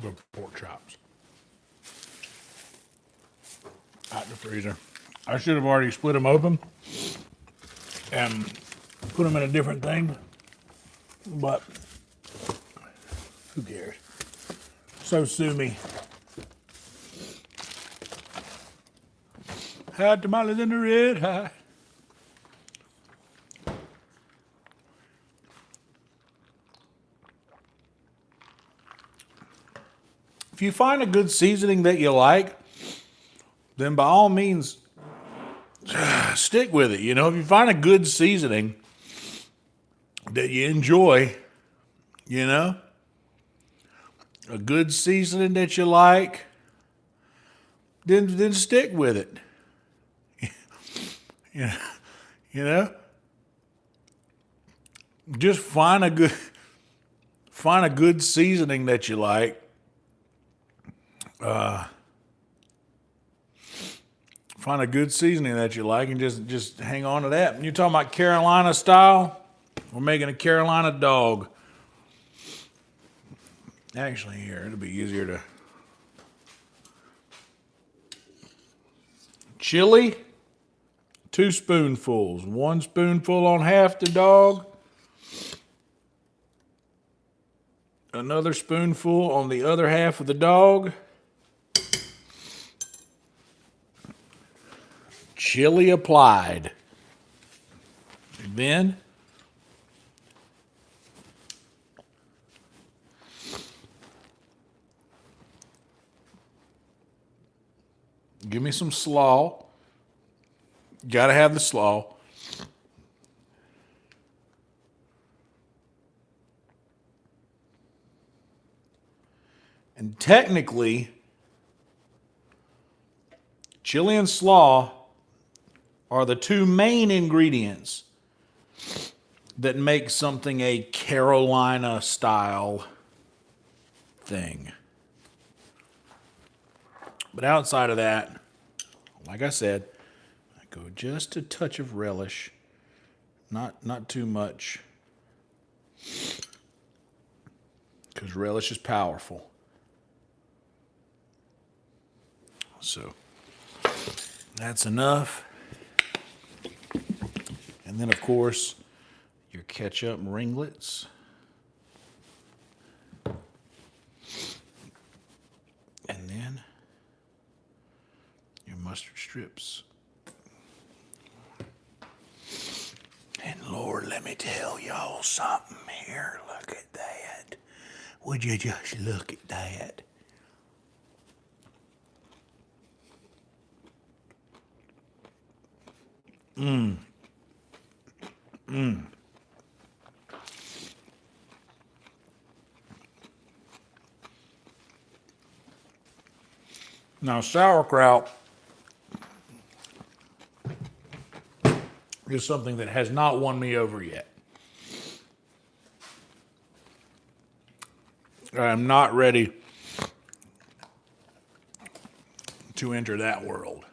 The pork chops out the freezer. I should have already split them open and put them in a different thing, but who cares? So sue me. Hot tamales in the red hot. If you find a good seasoning that you like, then by all means, stick with it. You know, if you find a good seasoning that you enjoy, you know, a good seasoning that you like, then stick with it. You know, just find a good seasoning that you like. Find a good seasoning that you like and just hang on to that. And you're talking about Carolina style? We're making a Carolina dog. Actually, here, it'll be easier to. Chili, 2 spoonfuls. 1 spoonful on half the dog. Another spoonful on the other half of the dog. Chili applied. Then give me some slaw. Gotta have the slaw. And technically, chili and slaw are the 2 main ingredients that make something a Carolina style thing. But outside of that, like I said, I go just a touch of relish, not too much, because relish is powerful. So that's enough. And then, of course, your ketchup ringlets. And then your mustard strips. And Lord, let me tell y'all something here. Look at that. Would you just look at that? Now, sauerkraut is something that has not won me over yet. I'm not ready to enter that world.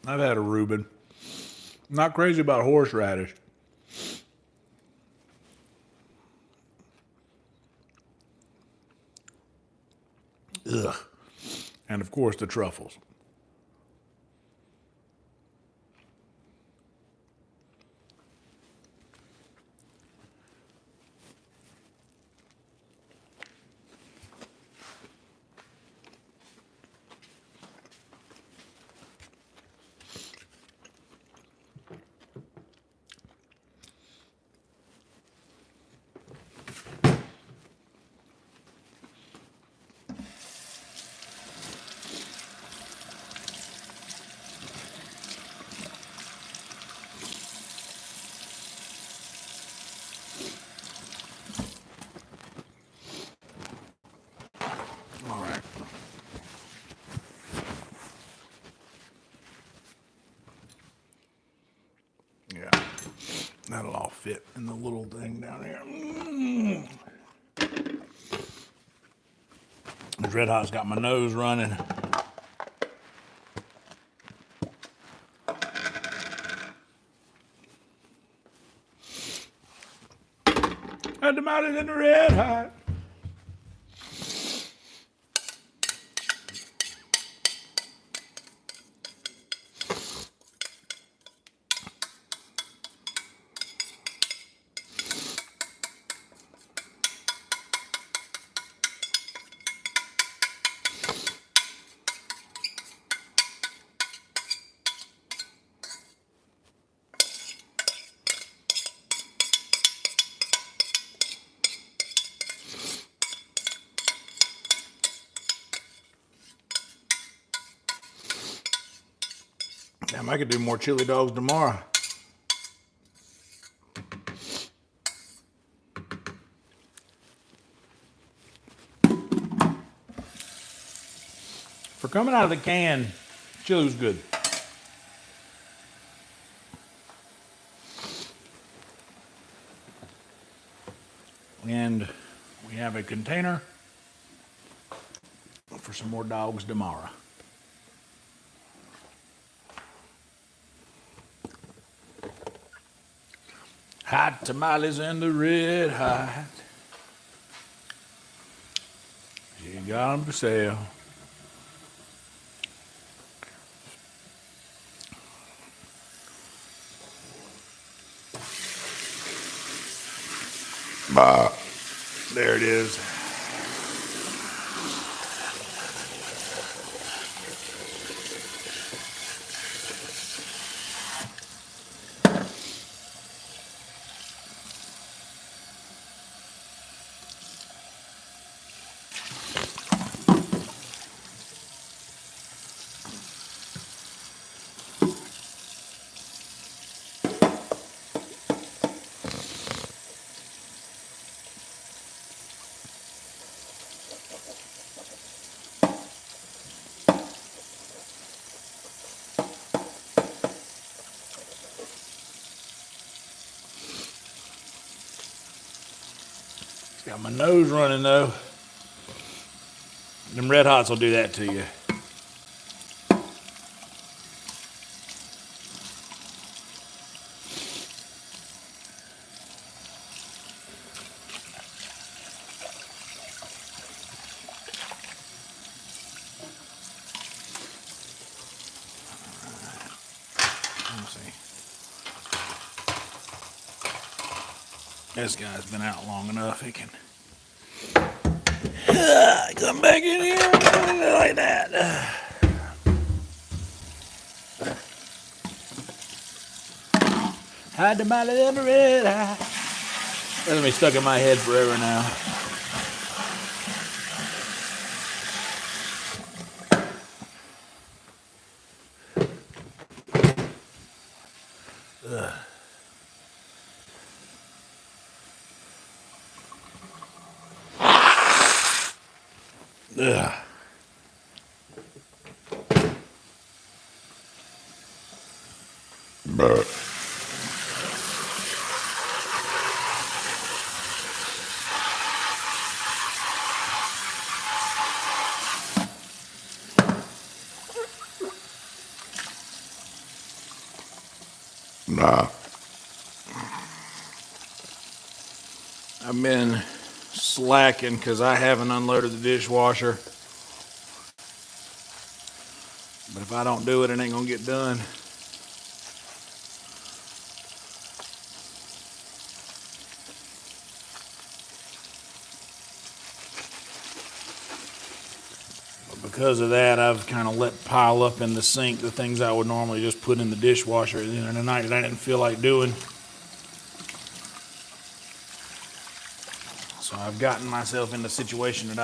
I've had a Reuben. Not crazy about horseradish. Ugh. And of course the truffles. All right. Yeah. That'll all fit in the little thing down here. This Red Hot's got my nose running. Had the mountain in the Red Hot. Damn, I could do more chili dogs tomorrow. For coming out of the can, chili was good. And we have a container for some more dogs tomorrow. Hot tamales in the Red Hot. You got them for sale. There it is. Got my nose running though. Them Red Hots will do that to you. Let's see. This guy's been out long enough. He can come back in here like that. Hide the mighty little red eye. That's gonna be stuck in my head forever now. Ugh. Ugh. Nah. I've been slacking because I haven't unloaded the dishwasher. But if I don't do it, it ain't gonna get done. But because of that, I've kind of let pile up in the sink the things I would normally just put in the dishwasher at the end of the night that I didn't feel like doing. So I've gotten myself in the situation that